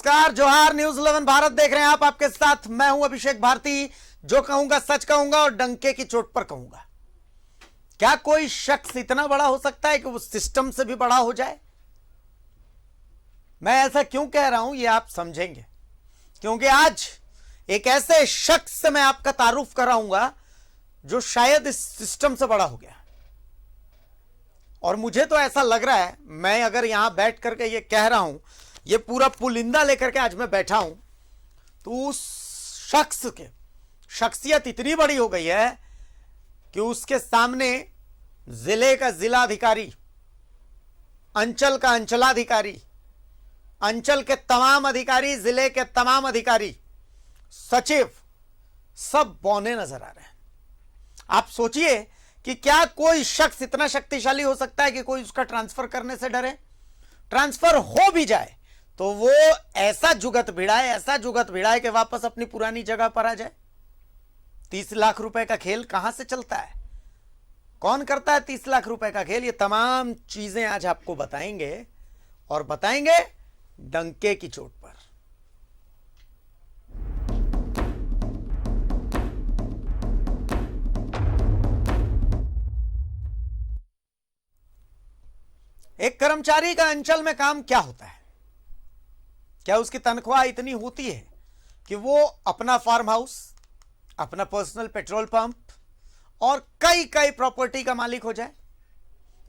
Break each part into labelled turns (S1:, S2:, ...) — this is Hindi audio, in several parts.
S1: नमस्कार, जोहार। न्यूज 11 भारत देख रहे हैं आप। आपके साथ मैं हूं अभिषेक भारती। जो कहूंगा सच कहूंगा और डंके की चोट पर कहूंगा। क्या कोई शख्स इतना बड़ा हो सकता है कि वो सिस्टम से भी बड़ा हो जाए? मैं ऐसा क्यों कह रहा हूं ये आप समझेंगे, क्योंकि आज एक ऐसे शख्स से मैं आपका तारुफ कराऊंगा जो शायद इस सिस्टम से बड़ा हो गया। और मुझे तो ऐसा लग रहा है, मैं अगर यहां बैठ करके ये कह रहा हूं, ये पूरा पुलिंदा लेकर के आज मैं बैठा हूं, तो उस शख्स के शख्सियत इतनी बड़ी हो गई है कि उसके सामने जिले का जिलाधिकारी, अंचल का अंचलाधिकारी, अंचल के तमाम अधिकारी, जिले के तमाम अधिकारी, सचिव सब बौने नजर आ रहे हैं। आप सोचिए कि क्या कोई शख्स इतना शक्तिशाली हो सकता है कि कोई उसका ट्रांसफर करने से डरे? ट्रांसफर हो भी जाए तो वो ऐसा जुगत भिड़ाए कि वापस अपनी पुरानी जगह पर आ जाए। 30 लाख रुपए का खेल कहां से चलता है? कौन करता है 30 लाख रुपए का खेल? ये तमाम चीजें आज आपको बताएंगे, और बताएंगे डंके की चोट पर। एक कर्मचारी का अंचल में काम क्या होता है? क्या उसकी तनख्वाह इतनी होती है कि वो अपना फार्म हाउस, अपना पर्सनल पेट्रोल पंप और कई कई प्रॉपर्टी का मालिक हो जाए?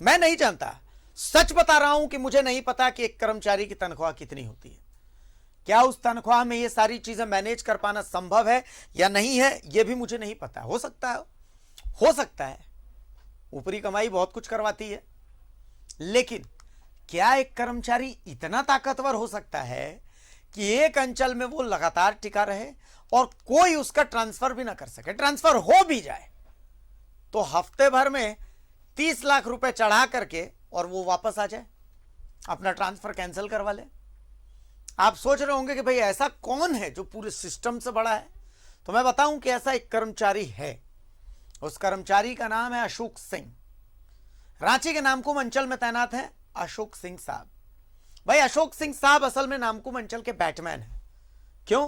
S1: मैं नहीं जानता, सच बता रहा हूं कि मुझे नहीं पता कि एक कर्मचारी की तनख्वाह कितनी होती है। क्या उस तनख्वाह में ये सारी चीजें मैनेज कर पाना संभव है या नहीं है, यह भी मुझे नहीं पता। हो सकता है ऊपरी कमाई बहुत कुछ करवाती है, लेकिन क्या एक कर्मचारी इतना ताकतवर हो सकता है कि एक अंचल में वो लगातार टिका रहे और कोई उसका ट्रांसफर भी ना कर सके? ट्रांसफर हो भी जाए तो हफ्ते भर में 30 लाख रुपए चढ़ा करके और वो वापस आ जाए, अपना ट्रांसफर कैंसिल करवा ले। आप सोच रहे होंगे कि भाई ऐसा कौन है जो पूरे सिस्टम से बड़ा है? तो मैं बताऊं कि ऐसा एक कर्मचारी है। उस कर्मचारी का नाम है अशोक सिंह। रांची के नामकुम अंचल में तैनात है अशोक सिंह साहब। भाई अशोक सिंह साहब असल में नामकुम अंचल के बैटमैन हैं। क्यों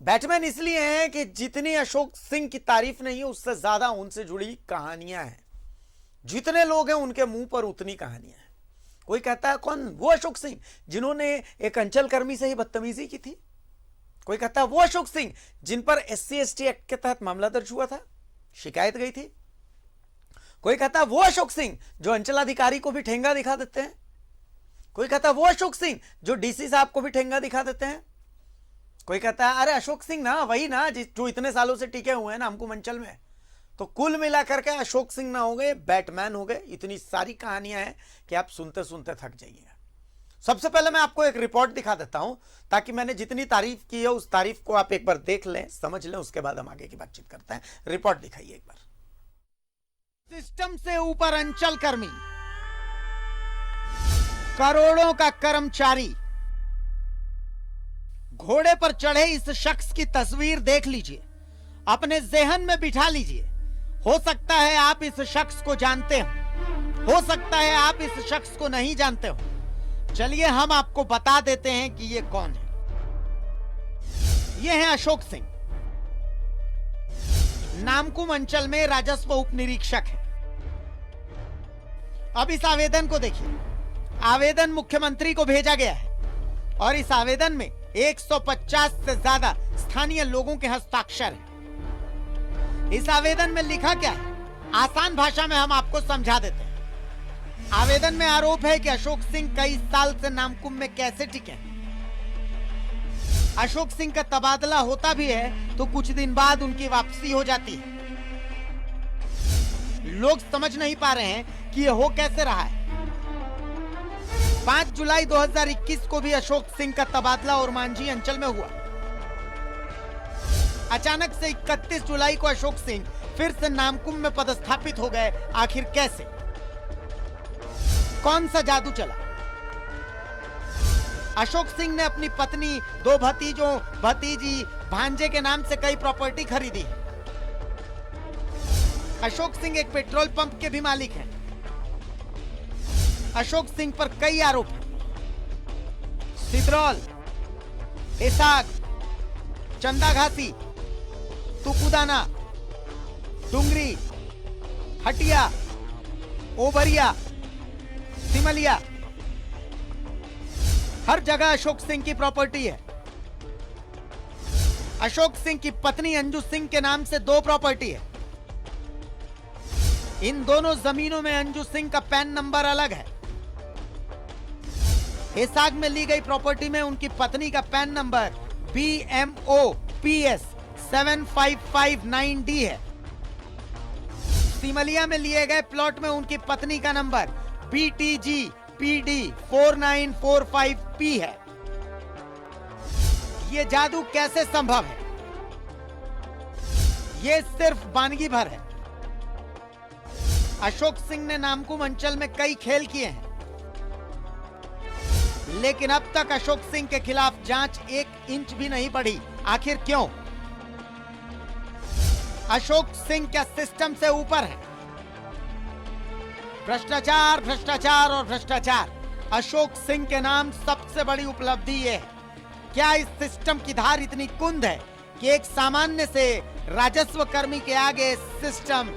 S1: बैटमैन? इसलिए हैं कि जितनी अशोक सिंह की तारीफ नहीं है, उससे ज्यादा उनसे जुड़ी कहानियां हैं। जितने लोग हैं उनके मुंह पर उतनी कहानियां हैं। कोई कहता है कौन? वो अशोक सिंह जिन्होंने एक अंचल कर्मी से ही बदतमीजी की थी। कोई कहता है वो अशोक सिंह जिन पर SC/ST एक्ट के तहत मामला दर्ज हुआ था, शिकायत गई थी। कोई कहता है वो अशोक सिंह जो अंचलाधिकारी को भी ठेंगा दिखा देते हैं। कोई कहता है वो अशोक सिंह जो DC साहब को भी ठेंगा दिखा देते हैं। कोई कहता है अरे अशोक सिंह ना, वही ना जो इतने सालों से टिके हुए हैं नामकुम अंचल में। तो कुल मिलाकर के अशोक सिंह ना हो गए, बैटमैन हो गए। इतनी सारी कहानियां हैं कि आप सुनते सुनते थक जाइएगा। सबसे पहले मैं आपको एक रिपोर्ट दिखा देता हूं, ताकि मैंने जितनी तारीफ की है उस तारीफ को आप एक बार देख लें, समझ लें, उसके बाद हम आगे की बातचीत करते हैं। रिपोर्ट दिखाइए एक बार। सिस्टम से ऊपर अंचल कर्मी, करोड़ों का कर्मचारी, घोड़े पर चढ़े इस शख्स की तस्वीर देख लीजिए, अपने ज़हन में बिठा लीजिए। हो सकता है आप इस शख्स को जानते हो सकता है आप इस शख्स को नहीं जानते हो। चलिए हम आपको बता देते हैं कि ये कौन है। ये है अशोक सिंह, नामकुम अंचल में राजस्व उप निरीक्षक है। अब इस आवेदन को देखिए। आवेदन मुख्यमंत्री को भेजा गया है और इस आवेदन में 150 से ज्यादा स्थानीय लोगों के हस्ताक्षर हैं। इस आवेदन में लिखा क्या है, आसान भाषा में हम आपको समझा देते हैं। आवेदन में आरोप है कि अशोक सिंह कई साल से नामकुम में कैसे टिके हैं। अशोक सिंह का तबादला होता भी है तो कुछ दिन बाद उनकी वापसी हो जाती है। लोग समझ नहीं पा रहे हैं कि यह हो कैसे रहा है। 5 जुलाई 2021 को भी अशोक सिंह का तबादला ओरमांझी अंचल में हुआ। अचानक से 31 जुलाई को अशोक सिंह फिर से नामकुम में पदस्थापित हो गए। आखिर कैसे? कौन सा जादू चला? अशोक सिंह ने अपनी पत्नी, 2 भतीजों, भतीजी, भांजे के नाम से कई प्रॉपर्टी खरीदी। अशोक सिंह एक पेट्रोल पंप के भी मालिक हैं। अशोक सिंह पर कई आरोप हैं। सिद्रौल, हेसाग, चंदाघासी, तुकुदाना, डुंगरी, हटिया, ओबरिया, सिमलिया, हर जगह अशोक सिंह की प्रॉपर्टी है। अशोक सिंह की पत्नी अंजू सिंह के नाम से 2 प्रॉपर्टी है। इन दोनों जमीनों में अंजू सिंह का पैन नंबर अलग है। हेसाग में ली गई प्रॉपर्टी में उनकी पत्नी का पैन नंबर BMOPS 7559D है। सिमलिया में लिए गए प्लॉट में उनकी पत्नी का नंबर BTG PD 4945P है। ये जादू कैसे संभव है? ये सिर्फ वानगी भर है। अशोक सिंह ने नामकुम अंचल में कई खेल किए हैं, लेकिन अब तक अशोक सिंह के खिलाफ जांच 1 इंच भी नहीं बढ़ी। आखिर क्यों? अशोक सिंह क्या सिस्टम से ऊपर है? भ्रष्टाचार, भ्रष्टाचार और भ्रष्टाचार अशोक सिंह के नाम सबसे बड़ी उपलब्धि ये है। क्या इस सिस्टम की धार इतनी कुंद है कि एक सामान्य से राजस्व कर्मी के आगे सिस्टम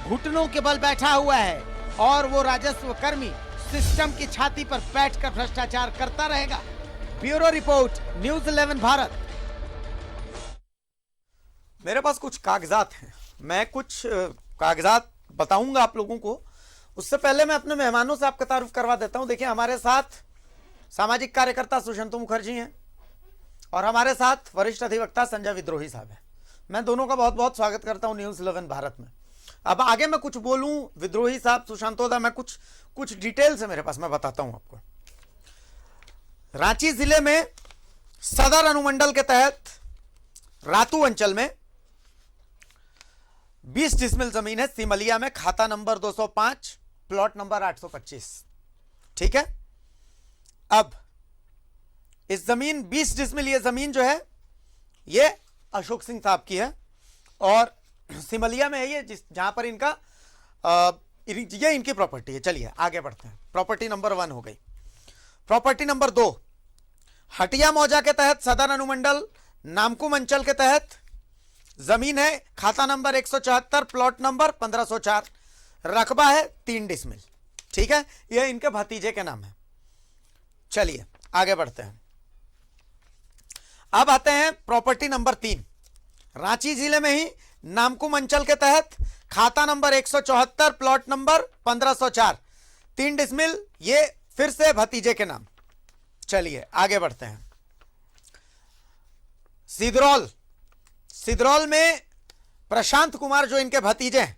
S1: घुटनों के बल बैठा हुआ है और वो राजस्व कर्मी सिस्टम की छाती पर बैठकर भ्रष्टाचार करता रहेगा? Bureau report, news 11 Bharat. मेरे पास कुछ कागजात हैं, मैं कुछ कागजात बताऊंगा आप लोगों को। उससे पहले मैं अपने मेहमानों से आपका तारुफ करवा देता हूं। देखिए, हमारे साथ सामाजिक कार्यकर्ता सुशांतु मुखर्जी हैं और हमारे साथ वरिष्ठ अधिवक्ता संजय विद्रोही साहब हैं। मैं दोनों का बहुत बहुत स्वागत करता हूं न्यूज़ 11 भारत में। अब आगे मैं कुछ बोलूं, विद्रोही साहब, सुशांतोदा, मैं कुछ डिटेल्स है मेरे पास, मैं बताता हूं आपको। रांची जिले में सदर अनुमंडल के तहत रातू अंचल में 20 डिसमिल जमीन है। सिमलिया में खाता नंबर 205, प्लॉट नंबर 825। ठीक है। अब इस जमीन 20 डिसमिल, ये जमीन जो है ये अशोक सिंह साहब की है और सिमलिया में है ये, जहां पर इनका ये इनकी प्रॉपर्टी है। चलिए आगे बढ़ते हैं। प्रॉपर्टी नंबर 1 हो गई। प्रॉपर्टी नंबर 2 हटिया मौजा के तहत सदर अनुमंडल नामकुम अंचल के तहत जमीन है। खाता नंबर 174, प्लॉट नंबर 1504, रकबा है 3 डिसमिल। ठीक है, यह इनके भतीजे के नाम है। चलिए आगे बढ़ते हैं। अब आते हैं प्रॉपर्टी नंबर 3, रांची जिले में ही नामकुम अंचल के तहत खाता नंबर 174, प्लॉट नंबर 1504, 3 डिसमिल, ये फिर से भतीजे के नाम। चलिए आगे बढ़ते हैं। सिद्रौल में प्रशांत कुमार जो इनके भतीजे हैं,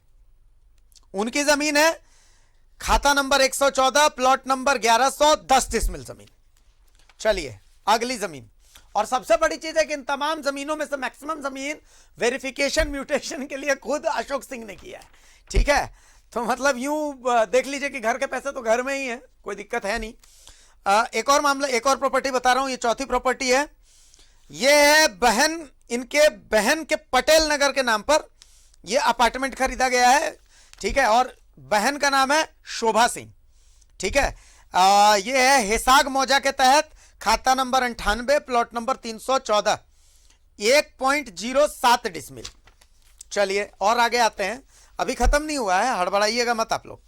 S1: उनकी जमीन है। खाता नंबर 114, प्लॉट नंबर 1100, 10 डिसमिल जमीन। चलिए अगली जमीन, और सबसे बड़ी चीज है कि इन तमाम जमीनों में से मैक्सिमम जमीन वेरिफिकेशन म्यूटेशन के लिए खुद अशोक सिंह ने किया है। ठीक है, तो मतलब यूं देख लीजिए कि घर के पैसे तो घर में ही है, कोई दिक्कत है नहीं। एक और मामला, एक और प्रॉपर्टी बता रहा हूं। ये चौथी प्रॉपर्टी है। ये है इनके बहन के पटेल नगर के नाम पर ये अपार्टमेंट खरीदा गया है। ठीक है, और बहन का नाम है शोभा सिंह। ठीक है, ये है हेसाग मौजा के तहत खाता नंबर 98, प्लॉट नंबर 314, 1.07 डिसमिल। चलिए और आगे आते हैं, अभी खत्म नहीं हुआ है, हड़बड़ाइएगा मत आप लोग।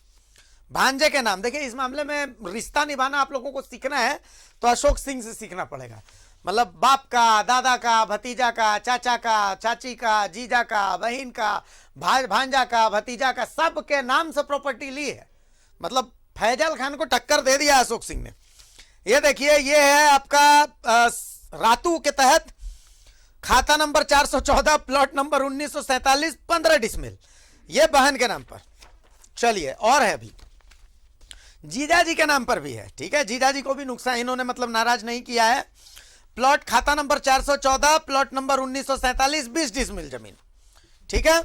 S1: भांजे के नाम, देखिए इस मामले में रिश्ता निभाना आप लोगों को सीखना है तो अशोक सिंह से सीखना पड़ेगा। मतलब बाप का, दादा का, भतीजा का, चाचा का, चाची का, जीजा का, बहन का, भांजा का, भतीजा का, सब के नाम से प्रॉपर्टी ली है। मतलब फैजल खान को टक्कर दे दिया अशोक सिंह ने। ये देखिए, ये है आपका रातू के तहत खाता नंबर 414, प्लॉट नंबर 1947, 15 डिसमिल, ये बहन के नाम पर। चलिए और है अभी जीजा जी के नाम पर भी है। ठीक है, जीजा जी को भी नुकसान इन्होंने मतलब नाराज नहीं किया है। प्लॉट खाता नंबर 414, प्लॉट नंबर 1947, 20 डिसमिल जमीन। ठीक है,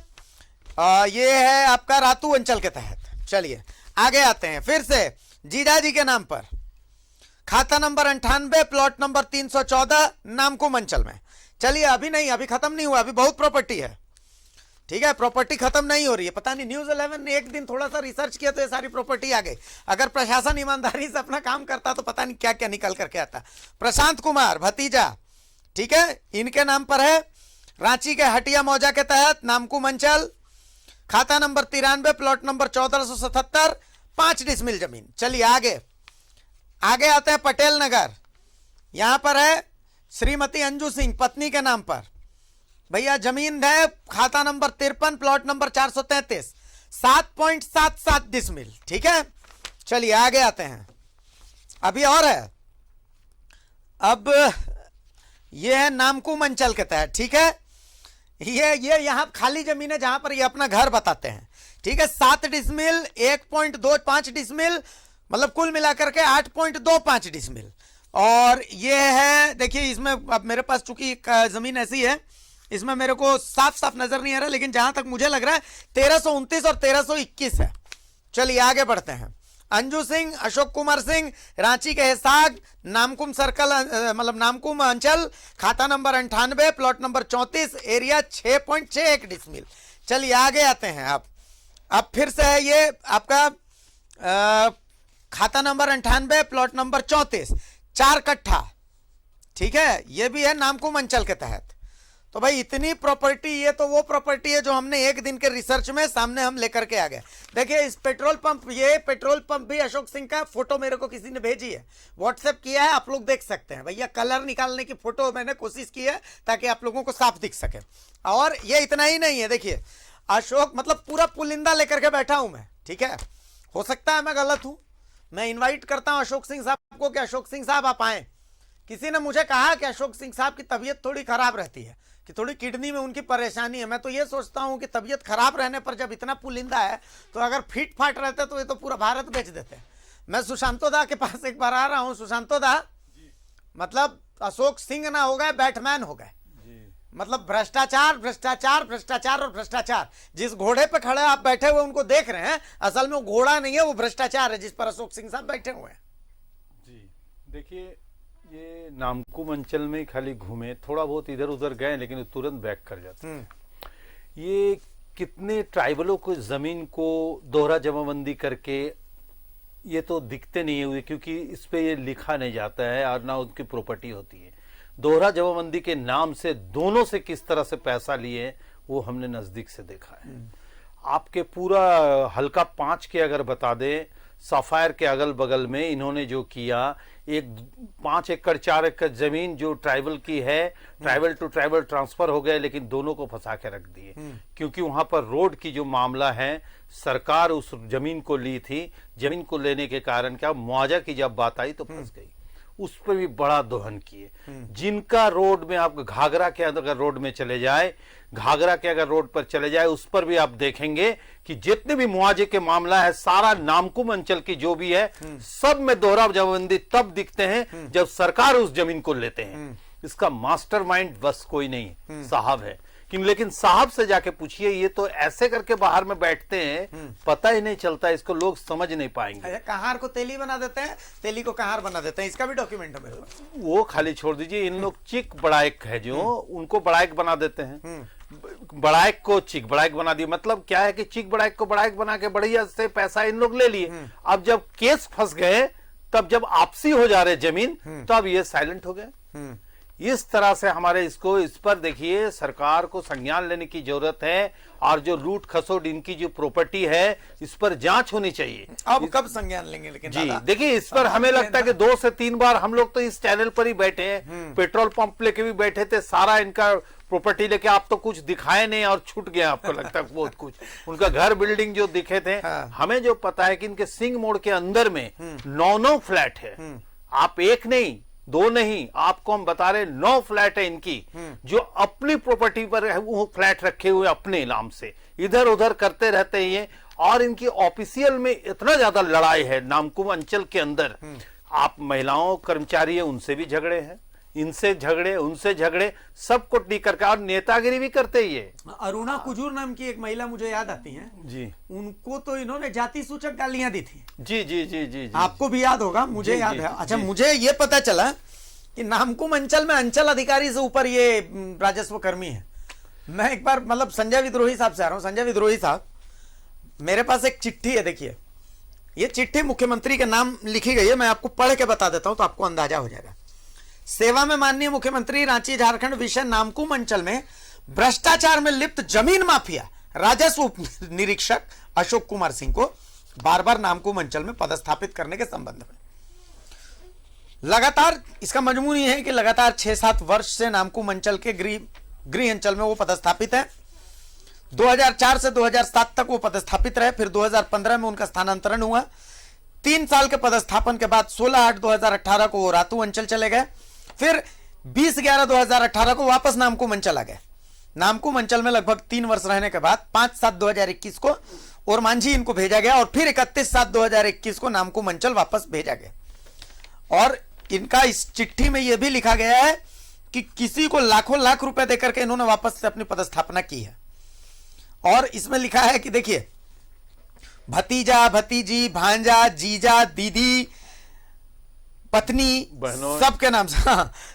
S1: ये है आपका रातू अंचल के तहत। चलिए आगे आते हैं। फिर से जीजा जी के नाम पर खाता नंबर 98, प्लॉट नंबर 314, नामकुम अंचल में। चलिए अभी नहीं, अभी खत्म नहीं हुआ, अभी बहुत प्रॉपर्टी है। ठीक है, प्रॉपर्टी खत्म नहीं हो रही है। पता नहीं न्यूज़ 11 ने एक दिन थोड़ा सा रिसर्च किया तो ये सारी प्रॉपर्टी आ गई। अगर प्रशासन ईमानदारी से अपना काम करता तो पता नहीं क्या क्या निकल करके आता। प्रशांत कुमार भतीजा, ठीक है, इनके नाम पर है। रांची के हटिया मौजा के तहत नामकुम अंचल, खाता नंबर 93, प्लॉट नंबर 1477, 5 डिसमिल जमीन। चलिए आगे आते हैं पटेल नगर। यहां पर है श्रीमती अंजू सिंह पत्नी के नाम पर, भैया जमीन है, खाता नंबर 53, प्लॉट नंबर 433, 7.77 डिसमिल। ठीक है, चलिए आगे आते हैं। अभी और है, अब ये है नामकुम अंचल के तहत। ठीक है, ये यहां खाली जमीन है जहां पर ये अपना घर बताते हैं। ठीक है, 7 डिसमिल, 1.25 डिसमिल, मतलब कुल मिलाकर के 8.25 डिसमिल। और ये है, देखिए इसमें अब मेरे पास चूंकि जमीन ऐसी है, इसमें मेरे को साफ साफ नजर नहीं आ रहा, लेकिन जहां तक मुझे लग रहा है 1329 और 1321 है। चलिए आगे बढ़ते हैं। अंजू सिंह, अशोक कुमार सिंह, रांची के हिसाग, नामकुम सर्कल, मतलब नामकुम अंचल, खाता number 98, plot number 34, area 6.61 decimal. चलिए आगे आते हैं। अब फिर से है ये आपका खाता नंबर 98, प्लॉट नंबर 34, 4 कट्ठा। ठीक है, ये भी है नामकुम अंचल के तहत। तो भाई इतनी प्रॉपर्टी, ये तो वो प्रॉपर्टी है जो हमने एक दिन के रिसर्च में सामने हम लेकर के आ गए। देखिए इस पेट्रोल पंप, ये पेट्रोल पंप भी अशोक सिंह का फोटो मेरे को किसी ने भेजी है, व्हाट्सएप किया है, आप लोग देख सकते हैं। भैया कलर निकालने की फोटो मैंने कोशिश की है ताकि आप लोगों को साफ दिख सके। और ये इतना ही नहीं है, देखिए अशोक मतलब पूरा पुलिंदा लेकर के बैठा हूं मैं। ठीक है, हो सकता है मैं गलत हूं, मैं इन्वाइट करता हूं अशोक सिंह साहब को कि अशोक सिंह साहब आप आए। किसी ने मुझे कहा कि अशोक सिंह साहब की तबीयत थोड़ी खराब रहती है, कि थोड़ी किडनी में उनकी परेशानी है। मैं तो ये सोचता हूं कि तबीयत खराब रहने पर जब इतना पुलिंदा है तो अगर फिट फाट रहते तो ये तो पूरा भारत बेच देते। मैं सुशांतो दा के पास एक बार आ रहा हूं। सुशांतो दा मतलब अशोक सिंह ना हो गए, बैटमैन हो गए। मतलब भ्रष्टाचार भ्रष्टाचार भ्रष्टाचार और भ्रष्टाचार। जिस घोड़े पे खड़े आप बैठे हुए उनको देख रहे हैं, असल में वो घोड़ा नहीं है, वो भ्रष्टाचार है जिस पर अशोक सिंह साहब बैठे हुए हैं।
S2: जी देखिए, ये नामकुम अंचल में खाली घूमे, थोड़ा बहुत इधर उधर गए, लेकिन तुरंत बैक कर जाते हैं। ये कितने ट्राइबलों को जमीन को दोहरा जमाबंदी करके, ये तो दिखते नहीं हुए क्योंकि इस पे ये लिखा नहीं जाता है और ना उनकी प्रॉपर्टी होती है। दोहरा जमाबंदी के नाम से दोनों से किस तरह से पैसा लिए वो हमने नजदीक से देखा है। आपके पूरा हल्का 5 के अगर बता दें, सफायर के अगल बगल में इन्होंने जो किया, एक 5 एकड़ 4 एकड़ जमीन जो ट्राइबल की है, ट्राइबल टू ट्राइबल ट्रांसफर हो गए, लेकिन दोनों को फंसा के रख दिए। क्योंकि वहां पर रोड की जो मामला है, सरकार उस जमीन को ली थी, जमीन को लेने के कारण क्या मुआवजा की जब बात आई तो फंस गई, उस पर भी बड़ा दोहन किए। जिनका रोड में आप घाघरा के अगर रोड में चले जाए, घाघरा के अगर रोड पर चले जाए, उस पर भी आप देखेंगे कि जितने भी मुआवजे के मामला है, सारा नामकुम अंचल की जो भी है, सब में दोहरा जमाबंदी तब दिखते हैं जब सरकार उस जमीन को लेते हैं। इसका मास्टरमाइंड बस कोई नहीं, साहब है। लेकिन साहब से जाके पूछिए, ये तो ऐसे करके बाहर में बैठते हैं, पता ही नहीं चलता, इसको लोग समझ नहीं पाएंगे।
S1: कहार को तेली बना देते हैं, तेली को कहार बना देते हैं, इसका भी डॉक्यूमेंट है मेरे पास।
S2: वो खाली छोड़ दीजिए, इन लोग चिक बड़ाइक है जो, उनको बड़ाइक बना देते हैं। बड़ाइक को चिक बड़ाइक बना दिया, मतलब क्या है कि चिक बड़ाइक को बड़ाइक बना के बढ़िया से पैसा इन लोग ले लिए। अब जब केस फंस गए, तब जब आपसी हो जा रहे जमीन, तो अब ये साइलेंट हो गए। इस तरह से हमारे इस पर देखिए, सरकार को संज्ञान लेने की जरूरत है, और जो लूट खसोट इनकी जो प्रॉपर्टी है, इस पर जांच होनी चाहिए।
S1: अब कब संज्ञान लेंगे? लेकिन
S2: जी देखिए, इस पर हमें लगता है कि 2 से 3 बार हम लोग तो इस चैनल पर ही बैठे हैं, पेट्रोल पंप लेके भी बैठे थे, सारा इनका प्रॉपर्टी लेके, आप तो कुछ दिखाए नहीं और छूट गया आपको लगता है बहुत कुछ। उनका घर बिल्डिंग जो दिखे थे, हमें जो पता है कि इनके सिंह मोड़ के अंदर में 9 फ्लैट है। आप एक नहीं, 2 नहीं, आपको हम बता रहे 9 फ्लैट है इनकी, जो अपनी प्रॉपर्टी पर है, वो फ्लैट रखे हुए अपने नाम से, इधर उधर करते रहते हैं। और इनकी ऑफिशियल में इतना ज्यादा लड़ाई है नामकुम अंचल के अंदर। आप महिलाओं कर्मचारी है, उनसे भी झगड़े हैं, इनसे झगड़े, उनसे झगड़े, सबको डी करके, और नेतागिरी भी करते ही है।
S1: अरुणा कुजूर नाम की एक महिला मुझे याद आती है
S2: जी,
S1: उनको तो इन्होंने जाति सूचक गालियां दी थी।
S2: जी जी जी जी, जी।
S1: आपको भी याद होगा, मुझे याद है। अच्छा, मुझे ये पता चला कि नामकुम अंचल में अंचल अधिकारी से ऊपर ये राजस्व कर्मी है। मैं एक बार मतलब संजय विद्रोही साहब से आ रहा हूं। संजय विद्रोही साहब, मेरे पास एक चिट्ठी है, देखिए ये चिट्ठी मुख्यमंत्री के नाम लिखी गई है, मैं आपको पढ़ के बता देता हूं तो आपको अंदाजा हो जाएगा। सेवा में माननीय मुख्यमंत्री रांची झारखंड विषय नामकुम अंचल में भ्रष्टाचार में लिप्त जमीन माफिया राजस्व उप निरीक्षक अशोक कुमार सिंह को बार बार नामकुम अंचल में पदस्थापित करने के संबंध में लगातार, इसका मजमून यह है कि लगातार 6-7 वर्ष से नामकुम अंचल के गृह अंचल में वो पदस्थापित है। 2004 से 2007 तक वो पदस्थापित रहे, फिर 2015 में उनका स्थानांतरण हुआ। 3 साल के पदस्थापन के बाद 16/8/2018 को वो रातू अंचल चले गए, फिर 20/11/2018 को वापस नामकुम अंचल आ गए। नामकुम अंचल में लगभग 3 वर्ष रहने के बाद 5/7/2021 को और मांझी इनको भेजा गया और फिर 31/7/2021 को नामकुम अंचल वापस भेजा गया। और इनका इस चिट्ठी में यह भी लिखा गया है कि किसी को लाखों लाख रुपए देकर के इन्होंने वापस से अपनी पदस्थापना की है। और इसमें लिखा है कि देखिए, भतीजा, भतीजी, भांजा, जीजा, दीदी, पत्नी, सबके नाम से,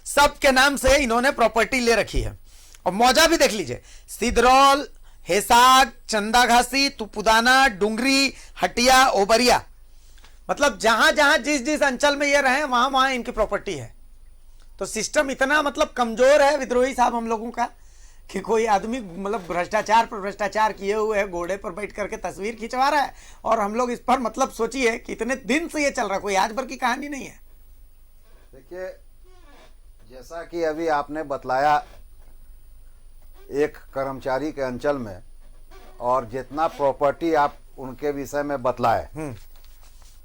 S1: सबके नाम से इन्होंने प्रॉपर्टी ले रखी है। और मौजा भी देख लीजिए, सिदरौल, हेसाग, चंदाघासी, तुपुदाना, डुंगरी, हटिया, ओबरिया, मतलब जहां जहां जिस जिस अंचल में ये रहे वहां वहां इनकी प्रॉपर्टी है। तो सिस्टम इतना मतलब कमजोर है विद्रोही साहब हम लोगों का कि कोई आदमी मतलब भ्रष्टाचार पर भ्रष्टाचार किए हुए है, घोड़े पर बैठ करके तस्वीर खिंचवा रहा है और हम लोग इस पर मतलब सोचिए कि इतने दिन से ये चल रहा है, कोई आज भर की कहानी नहीं है।
S3: देखिए, जैसा कि अभी आपने बतलाया एक कर्मचारी के अंचल में, और जितना प्रॉपर्टी आप उनके विषय में बतलाए,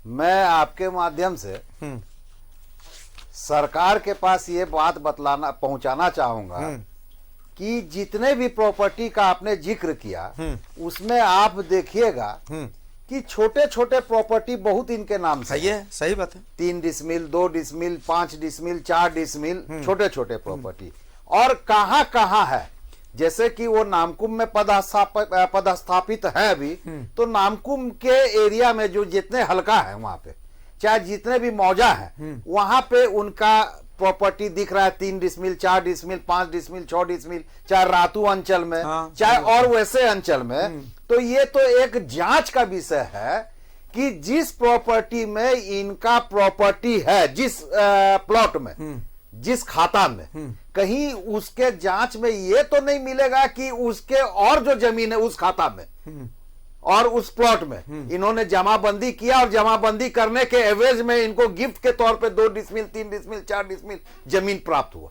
S3: मैं आपके माध्यम से सरकार के पास ये बात पहुंचाना चाहूंगा कि जितने भी प्रॉपर्टी का आपने जिक्र किया उसमें आप देखिएगा कि छोटे छोटे प्रॉपर्टी बहुत इनके नाम से
S1: सही है, सही बात है।
S3: 3 डिसमिल, 2 डिसमिल, 5 डिसमिल, 4 डिसमिल, छोटे छोटे प्रॉपर्टी। और कहां कहां है, जैसे कि वो नामकुम में पदस्थापित है अभी, तो नामकुम के एरिया में जो जितने हल्का है वहां पे, चाहे जितने भी मौजा है, वहां पे उनका प्रॉपर्टी दिख रहा है। 3 डिसमिल, 4 डिसमिल, 5 डिसमिल, 6 डिसमिल, चाहे रातू अंचल में, चाहे और वैसे अंचल में। तो ये तो एक जांच का विषय है कि जिस प्रॉपर्टी में इनका प्रॉपर्टी है, जिस प्लॉट में, जिस खाता में, कहीं उसके जांच में ये तो नहीं मिलेगा कि उसके और जो जमीन है उस खाता में और उस प्लॉट में इन्होंने जमाबंदी किया और जमाबंदी करने के एवज में इनको गिफ्ट के तौर पे 2 डिसमिल, 3 डिसमिल, 4 डिसमिल जमीन प्राप्त हुआ।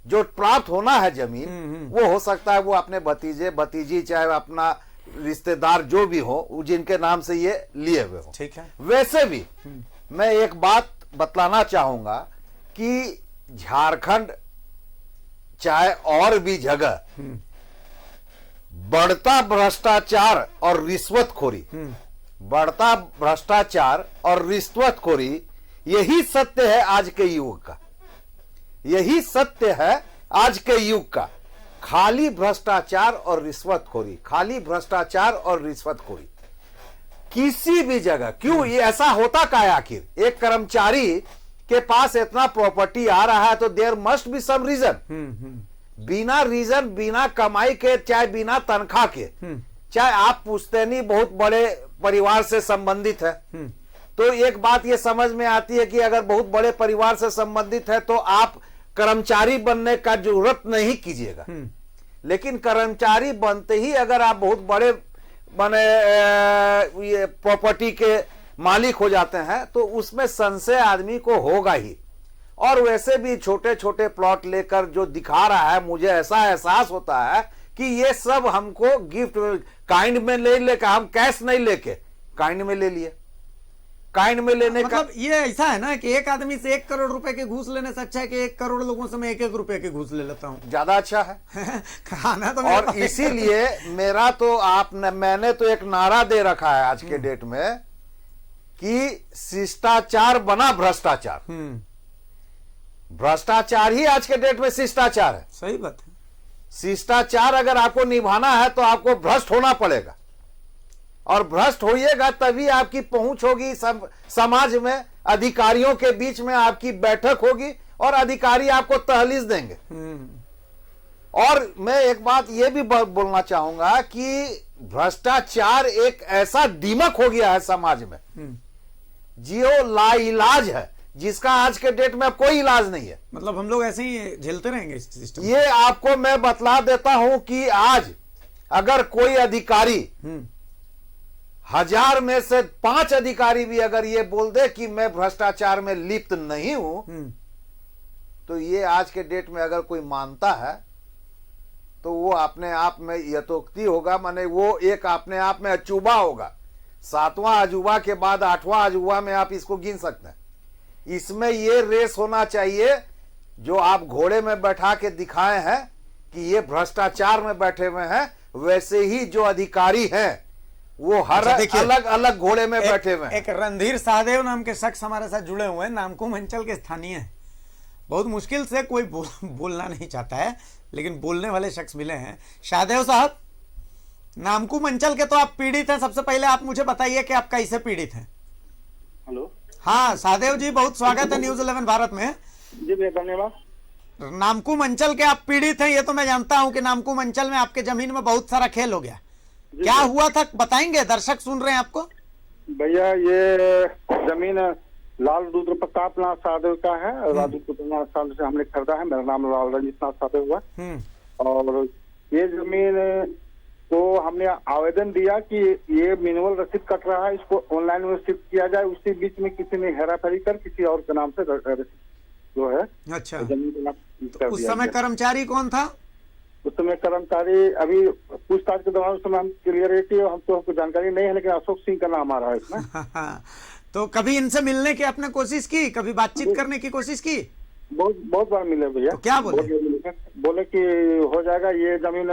S3: जो प्राप्त होना है जमीन, वो हो सकता है वो अपने भतीजे, भतीजी, चाहे अपना रिश्तेदार जो भी हो, जिनके नाम से ये लिए हुए हो।
S1: ठीक है।
S3: वैसे भी मैं एक बात बतलाना चाहूंगा कि झारखंड चाहे और भी जगह बढ़ता भ्रष्टाचार और रिश्वतखोरी, बढ़ता भ्रष्टाचार और रिश्वतखोरी, यही सत्य है आज के युग का, यही सत्य है आज के युग का। खाली भ्रष्टाचार और रिश्वतखोरी, खाली भ्रष्टाचार और रिश्वतखोरी किसी भी जगह। क्यों ये ऐसा होता का है आखिर? एक कर्मचारी के पास इतना प्रॉपर्टी आ रहा है तो there must be some reason. बिना रीजन, बिना कमाई के, चाहे बिना तनख्वाह के, चाहे आप पुश्तैनी बहुत बड़े परिवार से संबंधित है, तो एक बात ये समझ में आती है कि अगर बहुत बड़े परिवार से संबंधित है तो आप कर्मचारी बनने का जरूरत नहीं कीजिएगा। लेकिन कर्मचारी बनते ही अगर आप बहुत बड़े बने ये प्रॉपर्टी के मालिक हो जाते हैं तो उसमें संशय आदमी को होगा ही। और वैसे भी छोटे छोटे प्लॉट लेकर जो दिखा रहा है, मुझे ऐसा एहसास होता है कि ये सब हमको गिफ्ट काइंड में ले लेकर, हम कैश नहीं लेके काइंड में ले लिए। काइंड में लेने
S1: मतलब
S3: का
S1: ये ऐसा है ना कि एक आदमी से 1 करोड़ रुपए के घूस लेने से अच्छा है कि 1 करोड़ लोगों से मैं 1-1 रुपए के घूस ले लेता हूं।
S3: ज्यादा अच्छा है।
S1: खाना तो
S3: और इसीलिए मेरा तो मैंने तो एक नारा दे रखा है आज के डेट में कि शिष्टाचार बना भ्रष्टाचार। भ्रष्टाचार ही आज के डेट में शिष्टाचार है।
S1: सही बात है।
S3: शिष्टाचार अगर आपको निभाना है तो आपको भ्रष्ट होना पड़ेगा, और भ्रष्ट होइएगा तभी आपकी पहुंच होगी समाज में, अधिकारियों के बीच में आपकी बैठक होगी और अधिकारी आपको तहलीस देंगे। और मैं एक बात यह भी बोलना चाहूंगा कि भ्रष्टाचार एक ऐसा दीमक हो गया है समाज में, जो लाइलाज है, जिसका आज के डेट में अब कोई इलाज नहीं है।
S1: मतलब हम लोग ऐसे ही झेलते रहेंगे इस सिस्टम
S3: ये आपको मैं बतला देता हूं कि आज अगर कोई अधिकारी 1000 में से 5 अधिकारी भी अगर ये बोल दे कि मैं भ्रष्टाचार में लिप्त नहीं हूं, तो ये आज के डेट में अगर कोई मानता है तो वो अपने आप में यथोक्ति होगा, माने वो एक अपने आप में अजूबा होगा। 7वां अजूबा के बाद 8वां अजूबा में आप इसको गिन सकते हैं। इसमें ये रेस होना चाहिए जो आप घोड़े में बैठा के दिखाए हैं कि ये भ्रष्टाचार में बैठे हुए हैं, वैसे ही जो अधिकारी हैं वो हर अलग अलग घोड़े में बैठे हुए हैं।
S1: एक रणधीर सहदेव नाम के शख्स हमारे साथ जुड़े हुए हैं, नामकुम अंचल के स्थानीय हैं। बहुत मुश्किल से कोई बोलना नहीं चाहता है, लेकिन बोलने वाले शख्स मिले हैं। सहदेव साहब, नामकुम अंचल के तो आप पीड़ित हैं, सबसे पहले आप मुझे बताइए कि आप कैसे पीड़ित हैं।
S4: हेलो,
S1: हाँ सहदेव जी, बहुत स्वागत है न्यूज 11 भारत में।
S4: जी भैया, धन्यवाद।
S1: नामकुम अंचल के आप पीड़ित हैं, ये तो मैं जानता हूं कि नामकुम अंचल में आपके जमीन में बहुत सारा खेल हो गया। क्या हुआ था बताएंगे, दर्शक सुन रहे हैं आपको।
S4: भैया, ये जमीन लाल रुद्र प्रताप नाथ साधव का है, राजपूतनाथ साल से हमने खरीदा है। मेरा नाम लाल रंजित नाथ साधव हुआ। और ये जमीन को हमने आवेदन दिया कि ये मिनिमल रसीद कट रहा है, इसको ऑनलाइन में शिफ्ट किया जाए। उसी बीच में किसी ने हेराफेरी कर किसी और के नाम से रसीद जो है
S1: अच्छा
S4: जमीन के नाम
S1: तो उस समय कर्मचारी कौन था?
S4: उस समय कर्मचारी अभी पूछताछ के दौरान उस समय हम क्लियरिटी हमको जानकारी नहीं है, लेकिन अशोक सिंह का नाम आ रहा है इसमें।
S1: तो कभी इनसे मिलने की आपने कोशिश की, कभी बातचीत करने की कोशिश की?
S4: बहुत बार मिले भैया।
S1: तो क्या बोले?
S4: बोले कि हो जाएगा। ये जमीन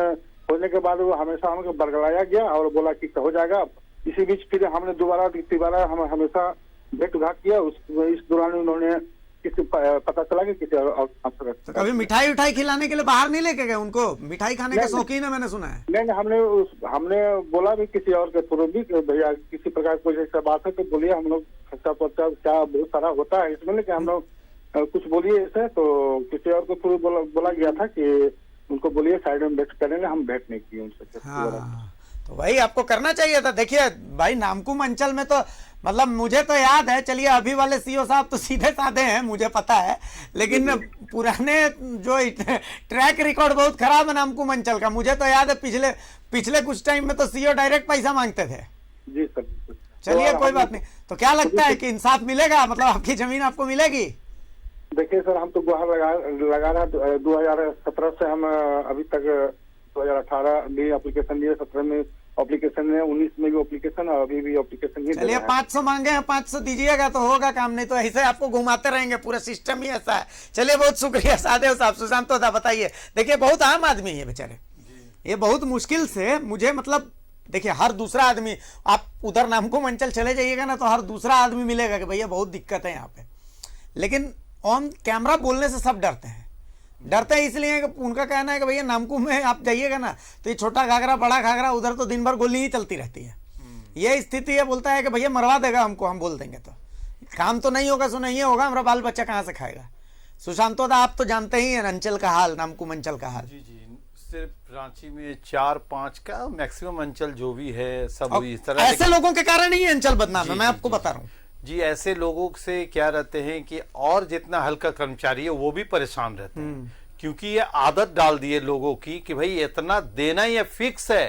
S4: होने के बाद वो हमेशा हमको बरगलाया गया और बोला कि हो जाएगा। इसी बीच फिर हमने दोबारा हम हमेशा भेंट घाट किया। इस दौरान उन्होंने किसी पता चला कि किसी और
S1: तो कभी मिठाई उठाई खिलाने के लिए बाहर नहीं लेके गए उनको? मिठाई खाने के शौकीन है मैंने सुना है।
S4: नहीं, हमने बोला भी किसी और के थ्रू भी भैया किसी प्रकार कोई ऐसा बात है तो बोलिए। हम लोग खर्चा पर्चा क्या बहुत सारा होता है इसमें, लेकिन हम लोग कुछ बोलिए ऐसे। तो किसी और के थ्रू बोला गया था कि उनको बोलिए साइड में बैठ करेंगे। हम बैठ नहीं किए उनसे।
S1: हाँ, तो भाई आपको करना चाहिए था। देखिए भाई, नामकुम अंचल में तो मतलब मुझे तो याद है, चलिए अभी वाले सीओ साहब तो सीधे साधे हैं, मुझे पता है, लेकिन पुराने जो ट्रैक रिकॉर्ड बहुत खराब है नामकुम अंचल का। मुझे तो याद है पिछले कुछ टाइम में तो सीओ डायरेक्ट पैसा मांगते थे।
S4: जी सर।
S1: चलिए कोई बात नहीं। तो क्या लगता है कि इंसाफ मिलेगा, मतलब आपकी जमीन आपको मिलेगी?
S4: देखिए सर, हम तो गुहार लगा रहा 2017 से हम अभी तक 2018 में एप्लीकेशन दिए, 17 में एप्लीकेशन है, 19 में भी एप्लीकेशन और अभी भी एप्लीकेशन ही।
S1: चलिए 500 मांगे हैं, 500 दीजिएगा तो होगा काम, नहीं तो ऐसे आपको घुमाते रहेंगे, पूरा सिस्टम ही ऐसा है। चलिए बहुत शुक्रिया सहदेव साहब। सुशांत था, बताइए। देखिए बहुत आम आदमी है बेचारे, ये बहुत मुश्किल से मुझे मतलब देखिए हर दूसरा आदमी, आप उधर नामकुम अंचल चले जाइएगा ना तो हर दूसरा आदमी मिलेगा कि भैया बहुत दिक्कत है यहाँ पे, लेकिन ऑन कैमरा बोलने से सब डरते हैं। डरते हैं इसलिए कि उनका कहना है कि भैया नामकुम में आप जाइएगा ना तो ये छोटा घाघरा बड़ा घाघरा, उधर तो दिन भर गोली ही चलती रहती है। ये स्थिति है, बोलता है कि भैया मरवा देगा हमको, हम बोल देंगे तो काम तो नहीं होगा, सो नहीं होगा, हमारा बाल बच्चा कहाँ से खाएगा। सुशांतो दा, आप तो जानते ही हैं अंचल का हाल, नामकुम अंचल का हाल।
S2: जी, सिर्फ रांची में 4-5 का मैक्सिमम अंचल जो भी है सब इस तरह।
S1: ऐसे लोगों के कारण ही अंचल बदनाम है, मैं आपको बता रहा हूँ
S2: जी। ऐसे लोगों से क्या रहते हैं कि और जितना हल्का कर्मचारी है वो भी परेशान रहते हैं, क्योंकि ये आदत डाल दी है लोगों की कि भाई इतना देना ये फिक्स है।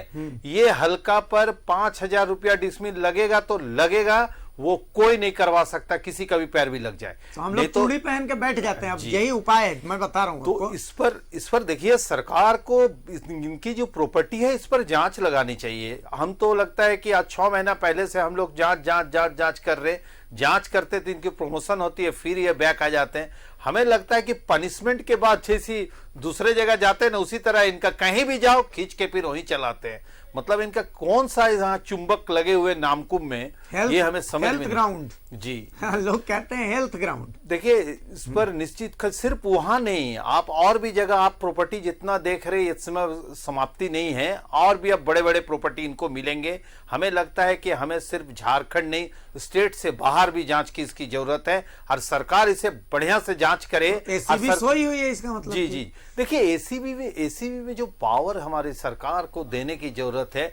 S2: ये हल्का पर 5000 रुपया डिसमिल लगेगा तो लगेगा, वो कोई नहीं करवा सकता, किसी का भी पैर भी लग जाए।
S1: तो हम लोग चूड़ी पहन के बैठ जाते हैं। अब यही उपाय है, मैं बता रहा हूँ।
S2: तो इस पर देखिए सरकार को इनकी जो प्रॉपर्टी है इस पर जांच लगानी चाहिए। हम तो लगता है कि आज 6 महीना पहले से हम लोग जांच कर रहे, जांच करते तो इनकी प्रमोशन होती है, फिर ये बैक आ जाते हैं। हमें लगता है कि पनिशमेंट के बाद जैसी दूसरे जगह जाते हैं ना, उसी तरह इनका कहीं भी जाओ खींच के फिर वहीं चलाते हैं। मतलब इनका कौन सा यहाँ चुंबक लगे हुए नामकुम में, ये हमें समझ में
S1: ग्राउंड
S2: जी
S1: लोग कहते हैं हेल्थ ग्राउंड।
S2: देखिए इस पर निश्चित सिर्फ वहां नहीं, आप और भी जगह आप प्रॉपर्टी जितना देख रहे हैं, इस समय समाप्ति नहीं है, और भी अब बड़े बड़े प्रॉपर्टी इनको मिलेंगे। हमें लगता है कि हमें सिर्फ झारखंड नहीं, स्टेट से बाहर भी जांच की इसकी जरूरत है, और सरकार इसे बढ़िया से जांच करे।
S1: एसीबी सोई हुई है इसका मतलब।
S2: जी देखिए एसीबी में जो पावर हमारी सरकार को देने की जरूरत है,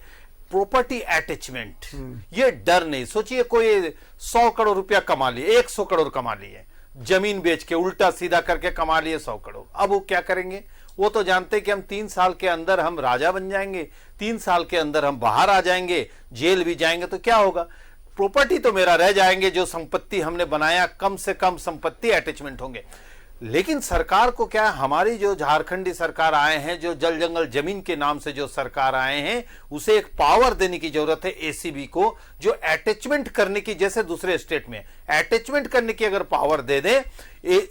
S2: प्रॉपर्टी अटैचमेंट, ये डर नहीं। सोचिए कोई 100 करोड़ रुपया कमा लिए, 100 करोड़ कमा लिए, जमीन बेच के उल्टा सीधा करके कमा लिए 100 करोड़। अब वो क्या करेंगे? वो तो जानते कि हम 3 साल के अंदर हम राजा बन जाएंगे, 3 साल के अंदर हम बाहर आ जाएंगे, जेल भी जाएंगे, तो क्या होगा? प्रॉपर्टी तो मेरा रह जाएंगे, जो संपत्ति हमने बनाया कम से कम संपत्ति अटैचमेंट होंगे। लेकिन सरकार को क्या, हमारी जो झारखंडी सरकार आए हैं, जो जल जंगल जमीन के नाम से जो सरकार आए हैं, उसे एक पावर देने की जरूरत है एसीबी को, जो अटैचमेंट करने की, जैसे दूसरे स्टेट में अटैचमेंट करने की अगर पावर दे दे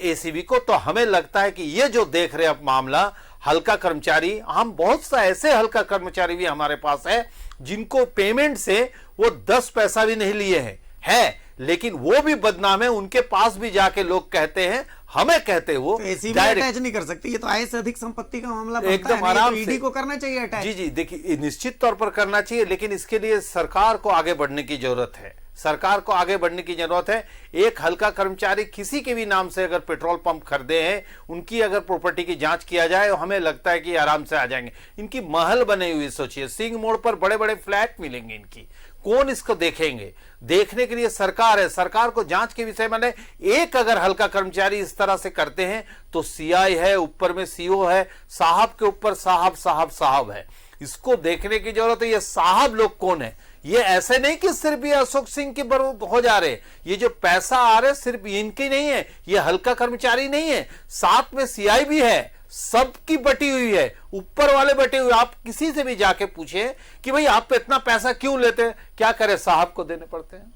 S2: एसीबी को, तो हमें लगता है कि ये जो देख रहे अब मामला हल्का कर्मचारी, हम बहुत सा ऐसे हल्का कर्मचारी भी हमारे पास है जिनको पेमेंट से वो 10 पैसा भी नहीं लिए है, लेकिन वो भी बदनाम है। उनके पास भी जाके लोग कहते हैं, हमें कहते वो
S1: तो एसीबी अटैच नहीं कर सकती, ये तो आय से अधिक संपत्ति का मामला बनता
S2: एकदम
S1: है,
S2: आराम
S1: तो ईडी को करना चाहिए अटैच।
S2: जी जी, देखिए निश्चित तौर पर करना चाहिए, लेकिन इसके लिए सरकार को आगे बढ़ने की जरूरत है। सरकार को आगे बढ़ने की जरूरत है। एक हल्का कर्मचारी किसी के भी नाम से अगर पेट्रोल पंप खरीदे हैं, उनकी अगर प्रॉपर्टी की जांच किया जाए, तो हमें लगता है कि आराम से आ जाएंगे। इनकी महल बने हुई, सोचिए सिंह मोड़ पर बड़े बड़े फ्लैट मिलेंगे इनकी, कौन इसको देखेंगे? देखने के लिए सरकार है। सरकार को जांच के विषय में एक अगर हल्का कर्मचारी इस तरह से करते हैं तो सीआई है, ऊपर में सीओ है, साहब के ऊपर साहब साहब साहब है, इसको देखने की जरूरत है। ये साहब लोग कौन है? ये ऐसे नहीं कि सिर्फ ये अशोक सिंह के बरूद हो जा रहे, ये जो पैसा आ रहे सिर्फ इनकी नहीं है, ये हल्का कर्मचारी नहीं है, साथ में सीआई भी है, सबकी बटी हुई है, ऊपर वाले बटे हुए। आप किसी से भी जाके पूछे कि भाई आप पे इतना पैसा क्यों लेते हैं, क्या करे, साहब को देने पड़ते हैं।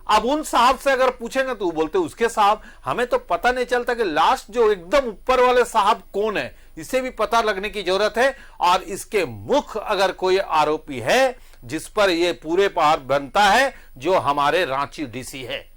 S2: अब उन साहब से अगर पूछेंगे तो वो बोलते उसके साहब। हमें तो पता नहीं चलता कि लास्ट जो एकदम ऊपर वाले साहब कौन है, इसे भी पता लगने की जरूरत है। और इसके मुख्य अगर कोई आरोपी है जिस पर यह पूरे पहाड़ बनता है, जो हमारे रांची डीसी है,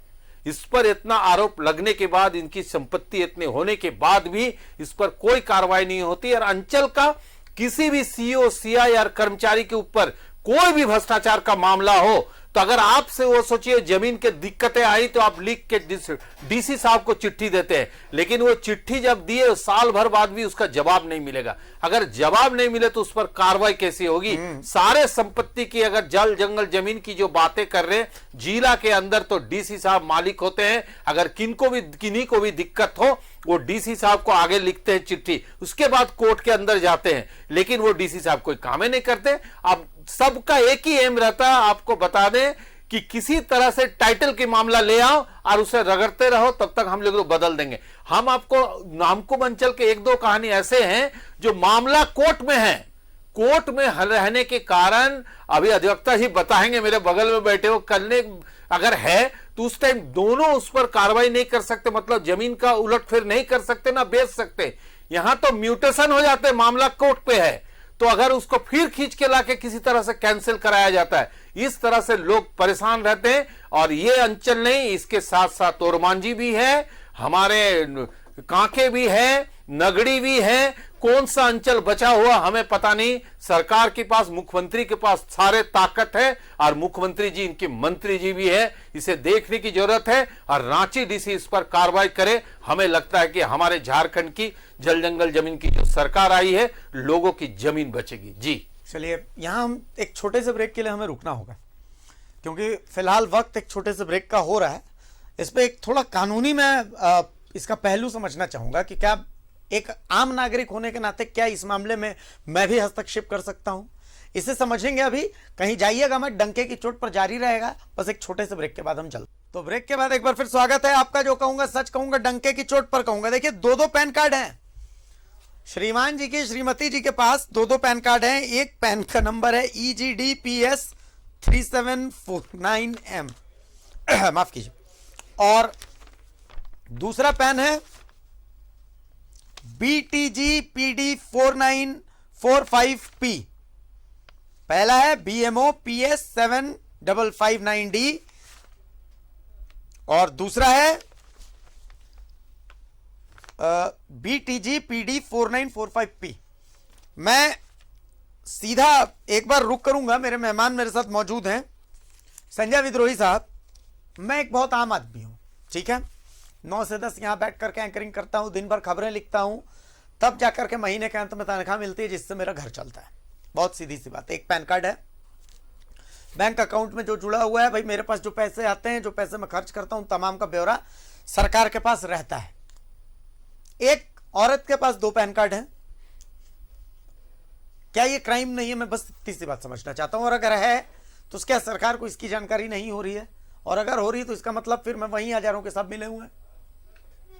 S2: इस पर इतना आरोप लगने के बाद, इनकी संपत्ति इतने होने के बाद भी इस पर कोई कार्रवाई नहीं होती। और अंचल का किसी भी सीईओ, सीआई और कर्मचारी के ऊपर कोई भी भ्रष्टाचार का मामला हो, तो अगर आपसे वो सोचिए जमीन के दिक्कतें आई तो आप लिख के डीसी साहब को चिट्ठी देते हैं, लेकिन वो चिट्ठी जब दिए साल भर बाद भी उसका जवाब नहीं मिलेगा। अगर जवाब नहीं मिले तो उस पर कार्रवाई कैसी होगी? सारे संपत्ति की, अगर जल जंगल जमीन की जो बातें कर रहे हैं जिला के अंदर, तो डीसी साहब मालिक होते हैं। अगर किन्हीं को भी दिक्कत हो, वो डीसी साहब को आगे लिखते हैं चिट्ठी, उसके बाद कोर्ट के अंदर जाते हैं, लेकिन वो डीसी साहब कोई काम ही नहीं करते। अब सबका एक ही एम रहता है, आपको बता दें कि किसी तरह से टाइटल की मामला ले आओ और उसे रगड़ते रहो, तब तक हम लोग बदल देंगे। हम आपको नामकुम अंचल के 1-2 कहानी ऐसे हैं जो मामला कोर्ट में है, कोर्ट में रहने के कारण, अभी अधिवक्ता जी बताएंगे, मेरे बगल में बैठे हो, करने अगर है तो उस टाइम दोनों उस पर कार्रवाई नहीं कर सकते, मतलब जमीन का उलटफेर नहीं कर सकते, ना बेच सकते। यहां तो म्यूटेशन हो जाते, मामला कोर्ट पे है, तो अगर उसको फिर खींच के लाके किसी तरह से कैंसिल कराया जाता है, इस तरह से लोग परेशान रहते हैं। और ये अंचल नहीं, इसके साथ साथ ओरमांझी भी है, हमारे कांके भी है, नगड़ी भी है, कौन सा अंचल बचा हुआ हमें पता नहीं। सरकार के पास, मुख्यमंत्री के पास सारे ताकत है, और मुख्यमंत्री जी इनके मंत्री जी भी है, इसे देखने की जरूरत है। और रांची डीसी इस पर कार्रवाई करे। हमें लगता है कि हमारे झारखंड की जल जंगल जमीन की जो सरकार आई है, लोगों की जमीन बचेगी। जी
S1: चलिए, यहां हम एक छोटे से ब्रेक के लिए हमें रुकना होगा, क्योंकि फिलहाल वक्त एक छोटे से ब्रेक का हो रहा है। इस पे एक थोड़ा कानूनी मैं इसका पहलू समझना चाहूंगा कि क्या एक आम नागरिक होने के नाते क्या इस मामले में मैं भी हस्तक्षेप कर सकता हूं, इसे समझेंगे। अभी कहीं जाइएगा मत, डंके की चोट पर जारी रहेगा। बस एक छोटे से ब्रेक के बाद हम चलते। तो ब्रेक के बाद एक बार फिर स्वागत है आपका। जो कहूंगा सच कहूंगा, डंके की चोट पर कहूंगा। देखिए, 2-2 पैन कार्ड हैं श्रीमान जी के, श्रीमती जी के पास 2-2 पैन कार्ड हैं। एक पैन का नंबर है EGDPS 3749M माफ कीजिए, और दूसरा पैन है BTG-PD 4945P। पहला है BMO PS 7559D और दूसरा है BTG-PD 4945P। मैं सीधा एक बार रुक करूंगा, मेरे मेहमान मेरे साथ मौजूद हैं। संजय विद्रोही साहब, मैं एक बहुत आम आदमी हूं, ठीक है, 9 से 10 यहां बैठ करके एंकरिंग करता हूं, दिन भर खबरें लिखता हूं, तब जाकर के महीने के अंत में तनख्वाह मिलती है जिससे मेरा घर चलता है। बहुत सीधी सी बात है। एक पैन कार्ड है, बैंक अकाउंट में जो जुड़ा हुआ है, भाई मेरे पास जो पैसे आते हैं, जो पैसे मैं खर्च करता हूं, तमाम का ब्यौरा सरकार के पास रहता है। एक औरत के पास 2 पैन कार्ड हैं, क्या ये क्राइम नहीं है? मैं बस इतनी सी बात समझना चाहता हूं। और अगर है तो क्या सरकार को इसकी जानकारी नहीं हो रही है? और अगर हो रही है तो इसका मतलब फिर मैं वहीं हजारों के साथ मिले हुए हैं।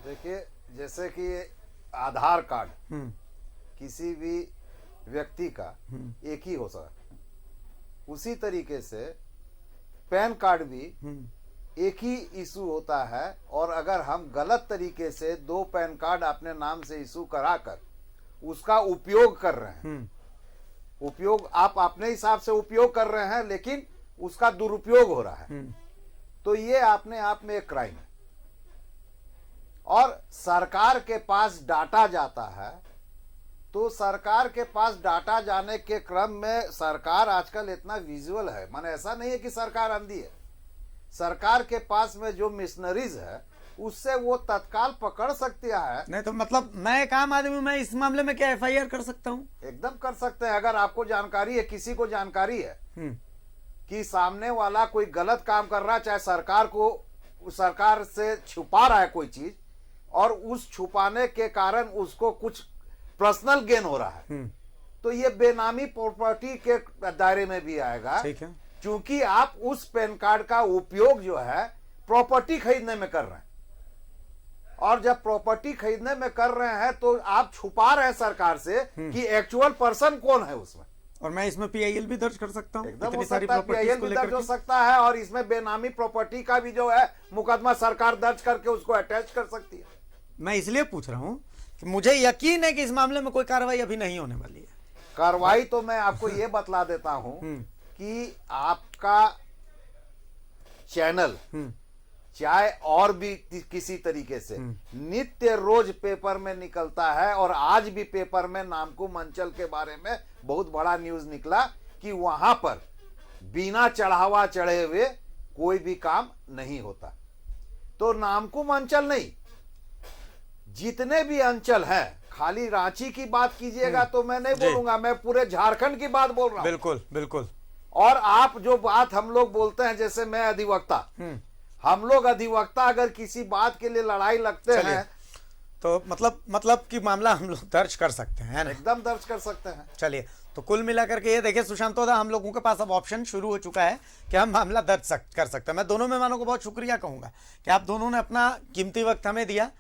S3: देखिए, जैसे कि आधार कार्ड किसी भी व्यक्ति का एक ही हो सकता, उसी तरीके से पैन कार्ड भी एक ही इशू होता है। और अगर हम गलत तरीके से 2 पैन कार्ड अपने नाम से इशू कराकर उसका उपयोग कर रहे हैं, उपयोग आप अपने हिसाब से उपयोग कर रहे हैं, लेकिन उसका दुरुपयोग हो रहा है, तो ये अपने आप में एक क्राइम है। और सरकार के पास डाटा जाता है, तो सरकार के पास डाटा जाने के क्रम में सरकार आजकल इतना विजुअल है, माने ऐसा नहीं है कि सरकार अंधी है। सरकार के पास में जो मिशनरीज है उससे वो तत्काल पकड़ सकती है।
S1: नहीं तो मतलब मैं एक आम आदमी, मैं इस मामले में क्या FIR कर सकता हूँ?
S3: एकदम कर सकते हैं। अगर आपको जानकारी है, किसी को जानकारी है कि सामने वाला कोई गलत काम कर रहा है, चाहे सरकार से छुपा रहा है कोई चीज, और उस छुपाने के कारण उसको कुछ पर्सनल गेन हो रहा है, तो ये बेनामी प्रॉपर्टी के दायरे में भी आएगा।
S1: ठीक है,
S3: क्योंकि आप उस पैन कार्ड का उपयोग जो है प्रॉपर्टी खरीदने में कर रहे हैं, और जब प्रॉपर्टी खरीदने में कर रहे हैं तो आप छुपा रहे हैं सरकार से कि एक्चुअल पर्सन कौन है उसमें।
S1: और मैं इसमें PIL भी दर्ज कर सकता हूँ,
S3: एकदम
S1: इतनी
S3: हो
S1: सारी
S3: सकता है,
S1: प्रॉपर्टीज
S3: PIL
S1: को
S3: भी
S1: लेकर
S3: दर्ज हो
S1: के।
S3: सकता है, और इसमें बेनामी प्रॉपर्टी का भी जो है मुकदमा सरकार दर्ज करके उसको अटैच कर सकती है।
S1: मैं इसलिए पूछ रहा हूँ कि मुझे यकीन है कि इस मामले में कोई कार्रवाई अभी नहीं होने वाली है।
S3: कार्रवाई तो मैं आपको ये बतला देता हूं कि आपका चैनल चाहे और भी किसी तरीके से नित्य रोज पेपर में निकलता है, और आज भी पेपर में नामकुम अंचल के बारे में बहुत बड़ा न्यूज निकला कि वहां पर बिना चढ़ावा चढ़े हुए कोई भी काम नहीं होता। तो नामकुम अंचल नहीं, जितने भी अंचल हैं, खाली रांची की बात कीजिएगा तो मैं नहीं बोलूंगा, मैं पूरे झारखंड की बात बोल रहा हूं।
S1: बिल्कुल बिल्कुल।
S3: और आप जो बात हम लोग बोलते हैं, जैसे मैं अधिवक्ता, हम लोग अधिवक्ता अगर किसी बात के लिए लड़ाई लगते हैं
S1: तो मतलब कि मामला हम लोग दर्ज कर सकते हैं ना?
S3: एकदम दर्ज कर सकते हैं।
S1: चलिए, तो कुल मिलाकर के ये देखिए सुशांतोदा, हम लोगों के पास अब ऑप्शन शुरू हो चुका है कि हम मामला दर्ज कर सकते हैं। मैं दोनों मेहमानों को बहुत शुक्रिया कहूंगा कि आप दोनों ने अपना कीमती वक्त हमें दिया।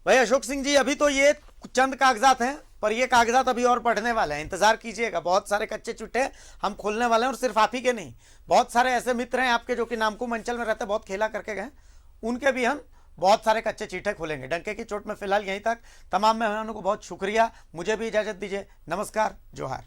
S1: भाई अशोक सिंह जी, अभी तो ये चंद कागजात हैं, पर ये कागजात अभी और बढ़ने वाले हैं, इंतजार कीजिएगा। बहुत सारे कच्चे चिट्ठे हम खोलने वाले हैं, और सिर्फ आप ही के नहीं, बहुत सारे ऐसे मित्र हैं आपके जो कि नामकुम अंचल में रहते, बहुत खेला करके गए, उनके भी हम बहुत सारे कच्चे चिट्ठे खोलेंगे। डंके की चोट में फिलहाल यहीं तक। तमाम मेहमानों को बहुत शुक्रिया, मुझे भी इजाजत दीजिए। नमस्कार, जोहार।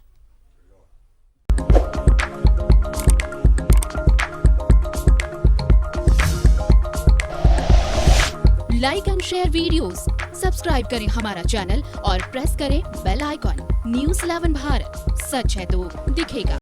S5: Like and share videos, subscribe करें हमारा चैनल और प्रेस करें बेल आइकॉन। News 11 भारत, सच है तो दिखेगा।